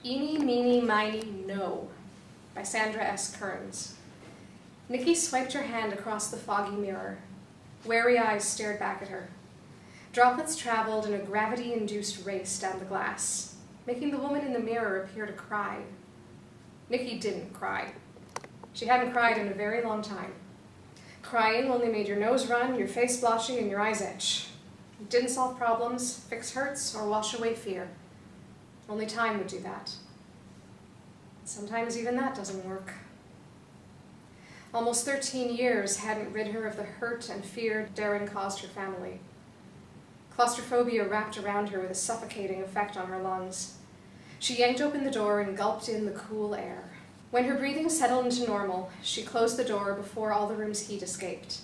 EANIE MEANIE MINIE No by Sandra S. Kerns. Nikki swiped her hand across the foggy mirror. Wary eyes stared back at her. Droplets traveled in a gravity-induced race down the glass, making the woman in the mirror appear to cry. Nikki didn't cry. She hadn't cried in a very long time. Crying only made your nose run, your face blotchy, and your eyes itch. It didn't solve problems, fix hurts, or wash away fear. Only time would do that. Sometimes even that doesn't work. Almost 13 years hadn't rid her of the hurt and fear Darren caused her family. Claustrophobia wrapped around her with a suffocating effect on her lungs. She yanked open the door and gulped in the cool air. When her breathing settled into normal, she closed the door before all the room's heat escaped.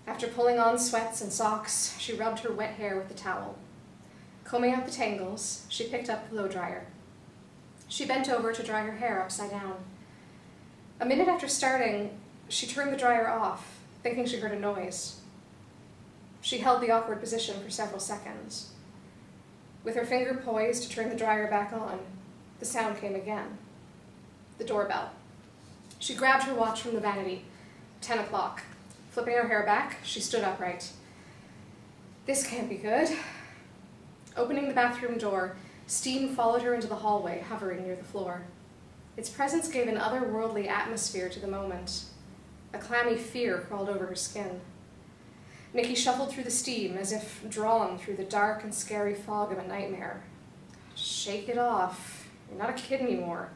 After pulling on sweats and socks, she rubbed her wet hair with the towel. Combing out the tangles, she picked up the blow dryer. She bent over to dry her hair upside down. A minute after starting, she turned the dryer off, thinking she heard a noise. She held the awkward position for several seconds. With her finger poised to turn the dryer back on, the sound came again. The doorbell. She grabbed her watch from the vanity. 10 o'clock. Flipping her hair back, she stood upright. This can't be good. Opening the bathroom door, steam followed her into the hallway, hovering near the floor. Its presence gave an otherworldly atmosphere to the moment. A clammy fear crawled over her skin. Nikki shuffled through the steam as if drawn through the dark and scary fog of a nightmare. Shake it off. You're not a kid anymore.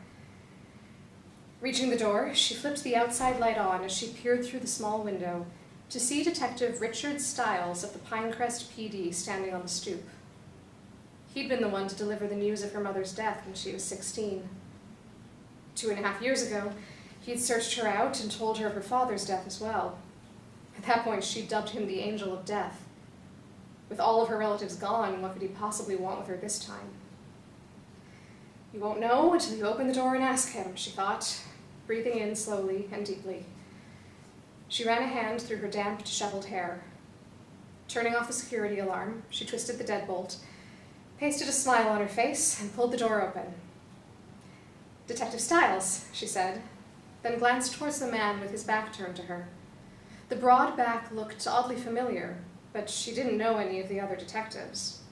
Reaching the door, she flipped the outside light on as she peered through the small window to see Detective Richard Stiles of the Pinecrest PD standing on the stoop. He'd been the one to deliver the news of her mother's death when she was 16. 2.5 years ago, he'd searched her out and told her of her father's death as well. At that point, she dubbed him the Angel of Death. With all of her relatives gone, what could he possibly want with her this time? You won't know until you open the door and ask him, she thought, breathing in slowly and deeply. She ran a hand through her damp, disheveled hair. Turning off the security alarm, she twisted the deadbolt, pasted a smile on her face, and pulled the door open. Detective Stiles, she said, then glanced towards the man with his back turned to her. The broad back looked oddly familiar, but she didn't know any of the other detectives.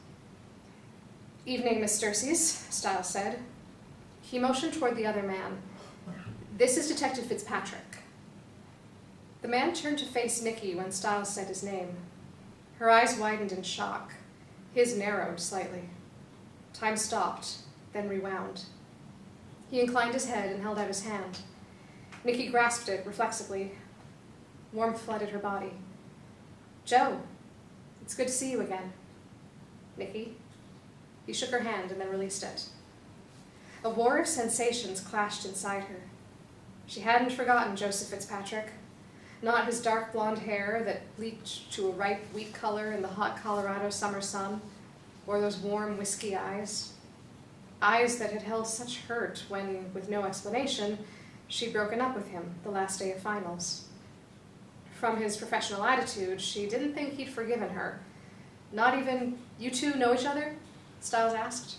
Evening, Miss Sturses, Stiles said. He motioned toward the other man. This is Detective Fitzpatrick. The man turned to face Nikki when Stiles said his name. Her eyes widened in shock. His narrowed slightly. Time stopped, then rewound. He inclined his head and held out his hand. Nikki grasped it reflexively. Warmth flooded her body. Joe, it's good to see you again. Nikki. He shook her hand and then released it. A war of sensations clashed inside her. She hadn't forgotten Joseph Fitzpatrick, not his dark blonde hair that bleached to a ripe wheat color in the hot Colorado summer sun, or those warm whiskey eyes. Eyes that had held such hurt when, with no explanation, she'd broken up with him the last day of finals. From his professional attitude, she didn't think he'd forgiven her. Not even, you two know each other? Stiles asked.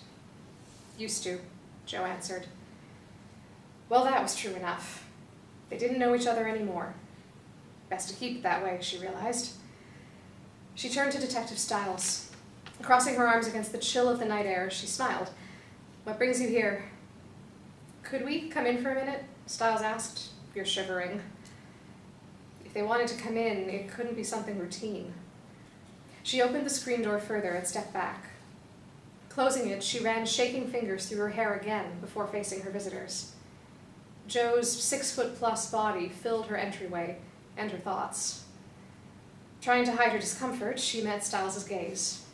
Used to, Joe answered. Well, that was true enough. They didn't know each other anymore. Best to keep it that way, she realized. She turned to Detective Stiles. Crossing her arms against the chill of the night air, she smiled. What brings you here? Could we come in for a minute? Stiles asked. You're shivering. If they wanted to come in, it couldn't be something routine. She opened the screen door further and stepped back. Closing it, she ran shaking fingers through her hair again before facing her visitors. Joe's 6-foot-plus body filled her entryway and her thoughts. Trying to hide her discomfort, she met Stiles' gaze.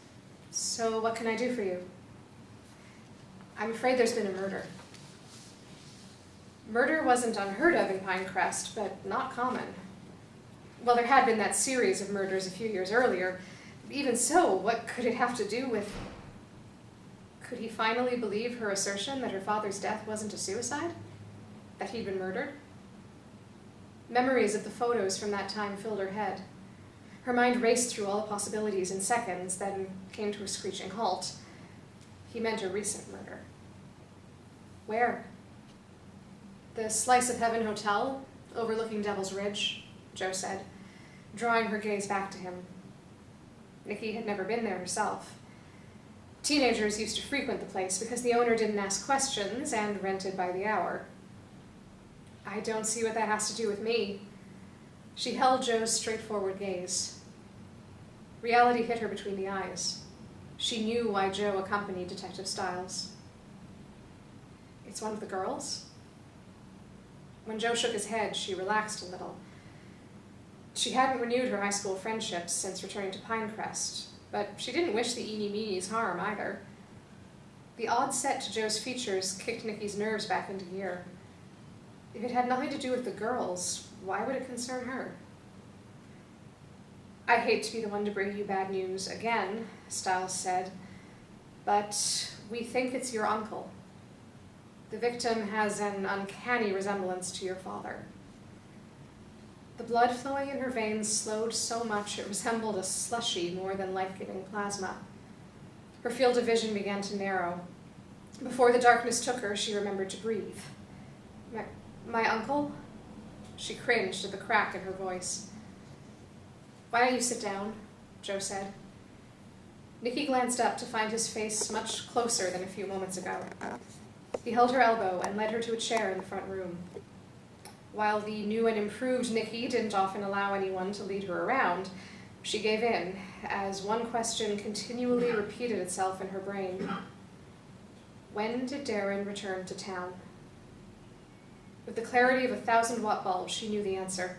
So what can I do for you? I'm afraid there's been a murder. Murder wasn't unheard of in Pinecrest, but not common. Well, there had been that series of murders a few years earlier. Even so, what could it have to do with... Could he finally believe her assertion that her father's death wasn't a suicide? That he'd been murdered? Memories of the photos from that time filled her head. Her mind raced through all the possibilities in seconds, then came to a screeching halt. He meant a recent murder. Where? The Slice of Heaven Hotel, overlooking Devil's Ridge, Jo said, drawing her gaze back to him. Nikki had never been there herself. Teenagers used to frequent the place because the owner didn't ask questions and rented by the hour. I don't see what that has to do with me. She held Jo's straightforward gaze. Reality hit her between the eyes. She knew why Jo accompanied Detective Styles. It's one of the girls? When Jo shook his head, she relaxed a little. She hadn't renewed her high school friendships since returning to Pinecrest, but she didn't wish the EANIE MEANIEs harm either. The odd set to Jo's features kicked Nikki's nerves back into gear. If it had nothing to do with the girls, why would it concern her? I hate to be the one to bring you bad news again, Styles said, but we think it's your uncle. The victim has an uncanny resemblance to your father. The blood flowing in her veins slowed so much it resembled a slushy more than life-giving plasma. Her field of vision began to narrow. Before the darkness took her, she remembered to breathe. My uncle? She cringed at the crack in her voice. Why don't you sit down? Jo said. Nikki glanced up to find his face much closer than a few moments ago. He held her elbow and led her to a chair in the front room. While the new and improved Nikki didn't often allow anyone to lead her around, she gave in, as one question continually repeated itself in her brain. When did Darren return to town? With the clarity of a 1,000-watt bulb, she knew the answer.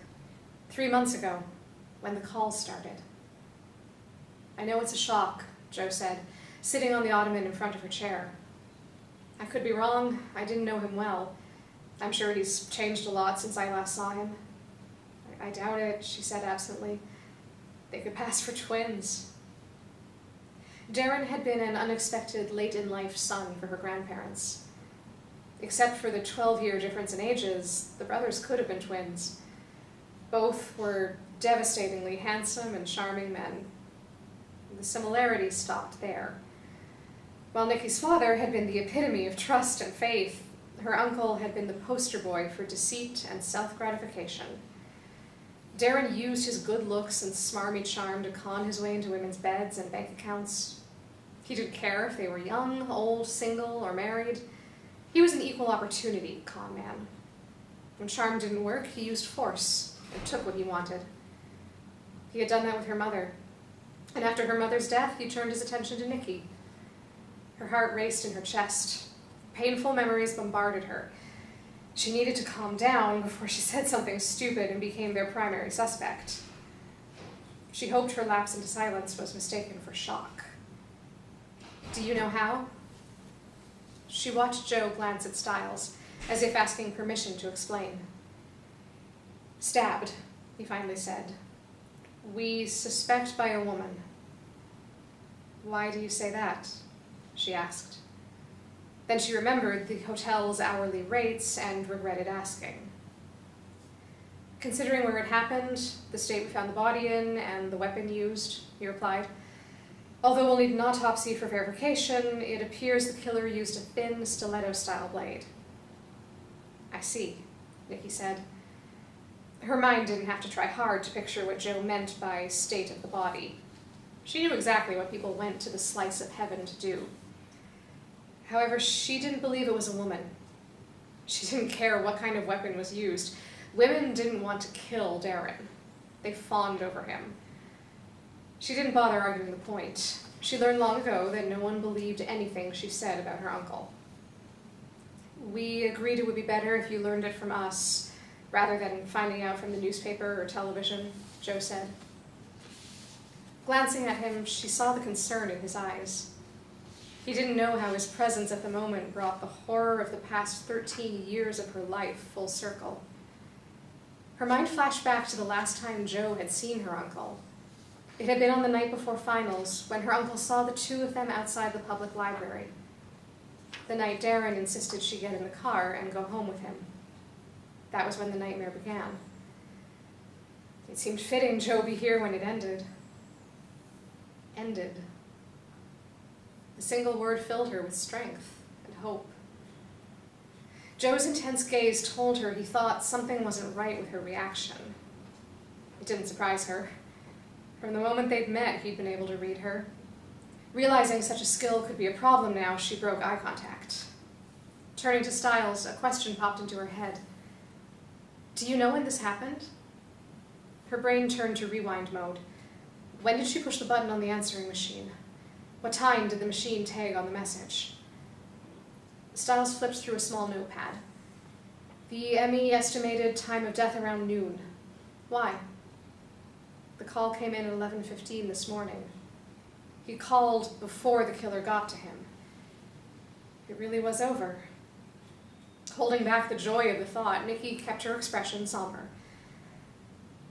3 months ago, when the call started. I know it's a shock, Jo said, sitting on the ottoman in front of her chair. I could be wrong. I didn't know him well. I'm sure he's changed a lot since I last saw him. I doubt it, she said absently. They could pass for twins. Darren had been an unexpected late-in-life son for her grandparents. Except for the 12-year difference in ages, the brothers could have been twins. Both were devastatingly handsome and charming men. The similarities stopped there. While Nikki's father had been the epitome of trust and faith, her uncle had been the poster boy for deceit and self-gratification. Darren used his good looks and smarmy charm to con his way into women's beds and bank accounts. He didn't care if they were young, old, single, or married. He was an equal opportunity con man. When charm didn't work, he used force and took what he wanted. He had done that with her mother. And after her mother's death, he turned his attention to Nikki. Her heart raced in her chest. Painful memories bombarded her. She needed to calm down before she said something stupid and became their primary suspect. She hoped her lapse into silence was mistaken for shock. Do you know how? She watched Jo glance at Styles, as if asking permission to explain. Stabbed, he finally said. We suspect by a woman. Why do you say that? She asked. Then she remembered the hotel's hourly rates and regretted asking. Considering where it happened, the state we found the body in, and the weapon used, he replied. Although we'll need an autopsy for verification, it appears the killer used a thin, stiletto-style blade. I see, Nikki said. Her mind didn't have to try hard to picture what Jo meant by state of the body. She knew exactly what people went to the Slice of Heaven to do. However, she didn't believe it was a woman. She didn't care what kind of weapon was used. Women didn't want to kill Darren. They fawned over him. She didn't bother arguing the point. She learned long ago that no one believed anything she said about her uncle. We agreed it would be better if you learned it from us, rather than finding out from the newspaper or television, Jo said. Glancing at him, she saw the concern in his eyes. He didn't know how his presence at the moment brought the horror of the past 13 years of her life full circle. Her mind flashed back to the last time Jo had seen her uncle. It had been on the night before finals, when her uncle saw the two of them outside the public library. The night Darren insisted she get in the car and go home with him. That was when the nightmare began. It seemed fitting Jo be here when it ended. Ended. The single word filled her with strength and hope. Joe's intense gaze told her he thought something wasn't right with her reaction. It didn't surprise her. From the moment they'd met, he'd been able to read her. Realizing such a skill could be a problem now, she broke eye contact. Turning to Styles, a question popped into her head. "Do you know when this happened?" Her brain turned to rewind mode. When did she push the button on the answering machine? What time did the machine tag on the message? Styles flipped through a small notepad. The ME estimated time of death around noon. Why? The call came in at 11:15 this morning. He called before the killer got to him. It really was over. Holding back the joy of the thought, Nikki kept her expression somber.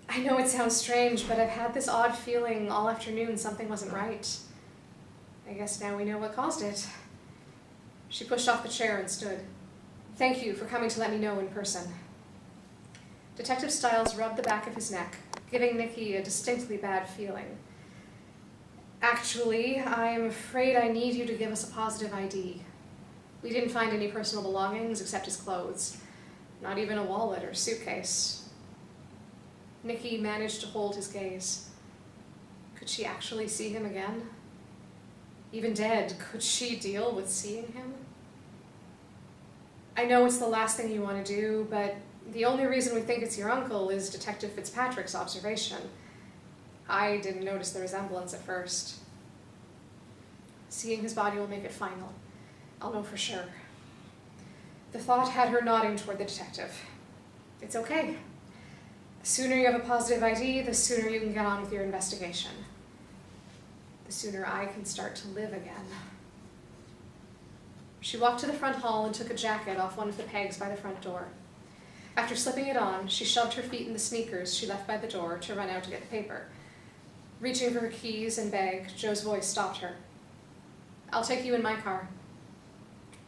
"I know it sounds strange, but I've had this odd feeling all afternoon something wasn't right. I guess now we know what caused it." She pushed off the chair and stood. "Thank you for coming to let me know in person." Detective Styles rubbed the back of his neck, giving Nikki a distinctly bad feeling. "Actually, I'm afraid I need you to give us a positive ID. We didn't find any personal belongings except his clothes. Not even a wallet or suitcase." Nikki managed to hold his gaze. Could she actually see him again? Even dead, could she deal with seeing him? "I know it's the last thing you want to do, but the only reason we think it's your uncle is Detective Fitzpatrick's observation. I didn't notice the resemblance at first. Seeing his body will make it final. I'll know for sure." The thought had her nodding toward the detective. "It's okay. The sooner you have a positive ID, the sooner you can get on with your investigation. The sooner I can start to live again." She walked to the front hall and took a jacket off one of the pegs by the front door. After slipping it on, she shoved her feet in the sneakers she left by the door to run out to get the paper. Reaching for her keys and bag, Joe's voice stopped her. "I'll take you in my car."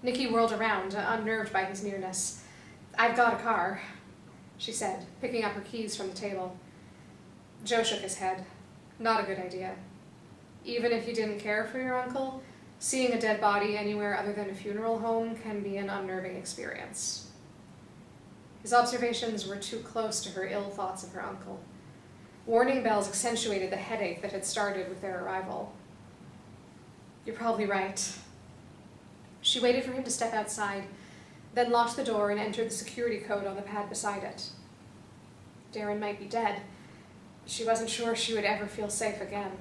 Nikki whirled around, unnerved by his nearness. "I've got a car," she said, picking up her keys from the table. Joe shook his head. Not a good idea. Even if you didn't care for your uncle, seeing a dead body anywhere other than a funeral home can be an unnerving experience. His observations were too close to her ill thoughts of her uncle. Warning bells accentuated the headache that had started with their arrival. "You're probably right." She waited for him to step outside, then locked the door and entered the security code on the pad beside it. Darren might be dead. She wasn't sure she would ever feel safe again.